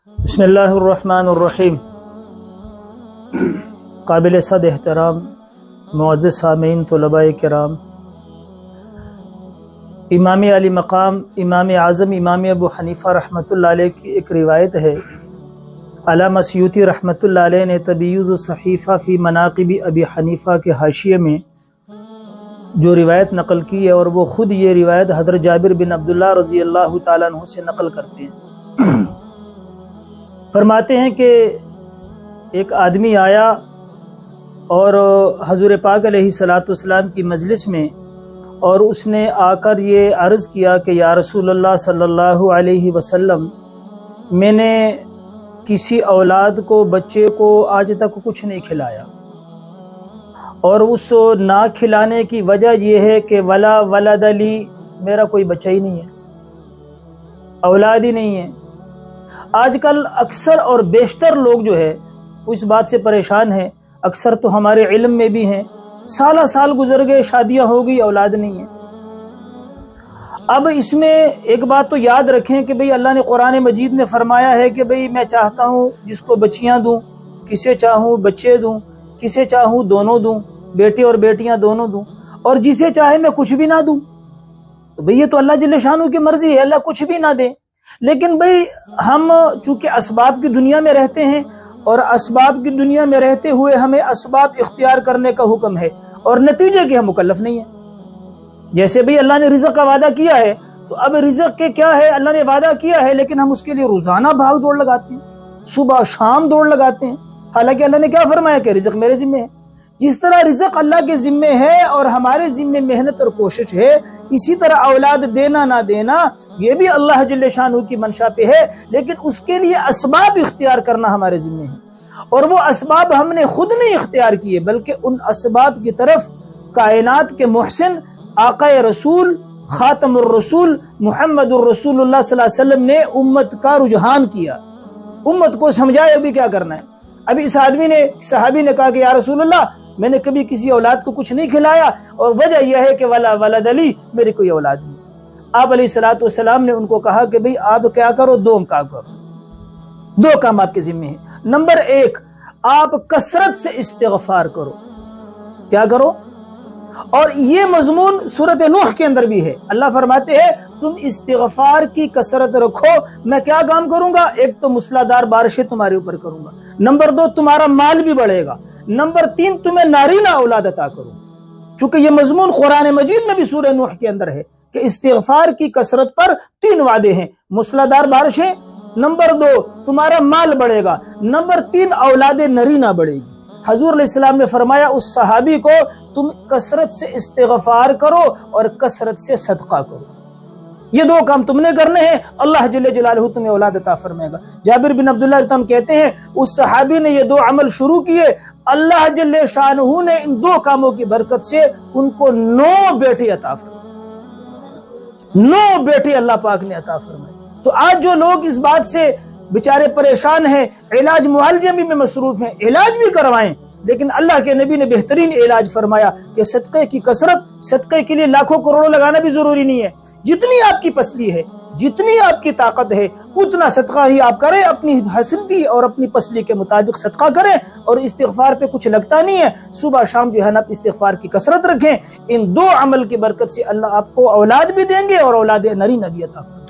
بسم اللہ الرحمن الرحیم۔ قابل صد احترام معزز سامعین طلباء کرام، امام علی مقام امام اعظم امام ابو حنیفہ رحمۃ اللہ علیہ کی ایک روایت ہے۔ علامہ سیوطی رحمۃ اللہ علیہ نے تبییض الصحیفہ فی مناقب ابی حنیفہ کے حاشیے میں جو روایت نقل کی ہے، اور وہ خود یہ روایت حضرت جابر بن عبداللہ رضی اللہ تعالیٰ عنہ سے نقل کرتے ہیں۔ فرماتے ہیں کہ ایک آدمی آیا اور حضور پاک علیہ الصلاۃ والسلام کی مجلس میں، اور اس نے آ کر یہ عرض کیا کہ یا رسول اللہ صلی اللہ علیہ وسلم، میں نے کسی اولاد کو، بچے کو آج تک کچھ نہیں کھلایا، اور اس نہ کھلانے کی وجہ یہ ہے کہ ولا ولد لی، میرا کوئی بچہ ہی نہیں ہے، اولاد ہی نہیں ہے۔ آج کل اکثر اور بیشتر لوگ جو ہے وہ اس بات سے پریشان ہیں، اکثر تو ہمارے علم میں بھی ہیں، سالہ سال گزر گئے، شادیاں ہو گئی، اولاد نہیں ہے۔ اب اس میں ایک بات تو یاد رکھیں کہ بھئی اللہ نے قرآن مجید میں فرمایا ہے کہ بھئی میں چاہتا ہوں جس کو بچیاں دوں، کسے چاہوں بچے دوں، کسے چاہوں دونوں دوں، بیٹے اور بیٹیاں دونوں دوں، اور جسے چاہے میں کچھ بھی نہ دوں۔ تو بھئی یہ تو اللہ جل شانہ کی مرضی ہے، اللہ کچھ بھی نہ دے۔ لیکن بھئی ہم چونکہ اسباب کی دنیا میں رہتے ہیں، اور اسباب کی دنیا میں رہتے ہوئے ہمیں اسباب اختیار کرنے کا حکم ہے، اور نتیجے کے ہم مکلف نہیں ہیں۔ جیسے بھئی اللہ نے رزق کا وعدہ کیا ہے، تو اب رزق کے کیا ہے، اللہ نے وعدہ کیا ہے، لیکن ہم اس کے لیے روزانہ بھاگ دوڑ لگاتے ہیں، صبح شام دوڑ لگاتے ہیں، حالانکہ اللہ نے کیا فرمایا کہ رزق میرے ذمہ ہے۔ جس طرح رزق اللہ کے ذمہ ہے اور ہمارے ذمہ محنت اور کوشش ہے، اسی طرح اولاد دینا نہ دینا یہ بھی اللہ جل شانہ کی منشا پہ ہے، لیکن اس کے لیے اسباب اختیار کرنا ہمارے ذمہ ہے، اور وہ اسباب ہم نے خود نہیں اختیار کیے، بلکہ ان اسباب کی طرف کائنات کے محسن آقا رسول خاتم الرسول محمد الرسول اللہ صلی اللہ علیہ وسلم نے امت کا رجحان کیا، امت کو سمجھایا ابھی کیا کرنا ہے۔ ابھی اس آدمی نے، صحابی نے کہا کہ یا رسول اللہ، میں نے کبھی کسی اولاد کو کچھ نہیں کھلایا، اور وجہ یہ ہے کہ ولا ولد لی، میری کوئی اولاد نہیں۔ آپ علیہ الصلوۃ والسلام نے ان کو کہا کہ بھئی آپ کیا کرو، دو کام کرو، دو کام آپ کے ذمہ ہیں۔ نمبر ایک، آپ کثرت سے استغفار کرو۔ کیا کرو؟ اور یہ مضمون سورۃ نوح کے اندر بھی ہے۔ اللہ فرماتے ہیں تم استغفار کی کثرت رکھو، میں کیا کام کروں گا؟ ایک تو موسلادھار بارشیں تمہارے اوپر کروں گا، نمبر دو تمہارا مال بھی بڑھے گا، نمبر تین تمہیں نارینہ اولاد عطا کروں۔ چونکہ یہ مضمون قرآن مجید میں بھی سورہ نوح کے اندر ہے کہ استغفار کی کثرت پر تین وعدے ہیں، موسلادھار بارشیں، نمبر دو تمہارا مال بڑھے گا، نمبر تین اولاد نرینہ بڑھے گی۔ حضور علیہ السلام نے فرمایا اس صحابی کو تم کثرت سے استغفار کرو اور کثرت سے صدقہ کرو، یہ دو کام تم نے کرنے ہیں، اللہ جل جلالہ تمہیں اولاد عطا فرمائے گا۔ جابر بن عبداللہ کہتے ہیں اس صحابی نے یہ دو عمل شروع کیے، اللہ جل شانہ نے ان دو کاموں کی برکت سے ان کو 9 بیٹے عطا فرمائے، 9 بیٹے اللہ پاک نے عطا فرمائے۔ تو آج جو لوگ اس بات سے بیچارے پریشان ہیں، علاج معالجے میں مصروف ہیں، علاج بھی کروائیں، لیکن اللہ کے نبی نے بہترین علاج فرمایا کہ صدقے کی کثرت، صدقے کے لیے لاکھوں کروڑوں لگانا بھی ضروری نہیں ہے، جتنی آپ کی پسلی ہے، جتنی آپ کی طاقت ہے، اتنا صدقہ ہی آپ کریں، اپنی حیثیت اور اپنی پسلی کے مطابق صدقہ کریں، اور استغفار پہ کچھ لگتا نہیں ہے، صبح شام جو ہے نا استغفار کی کثرت رکھیں۔ ان دو عمل کی برکت سے اللہ آپ کو اولاد بھی دیں گے اور اولاد نرینہ بھی عطا فرمائیں۔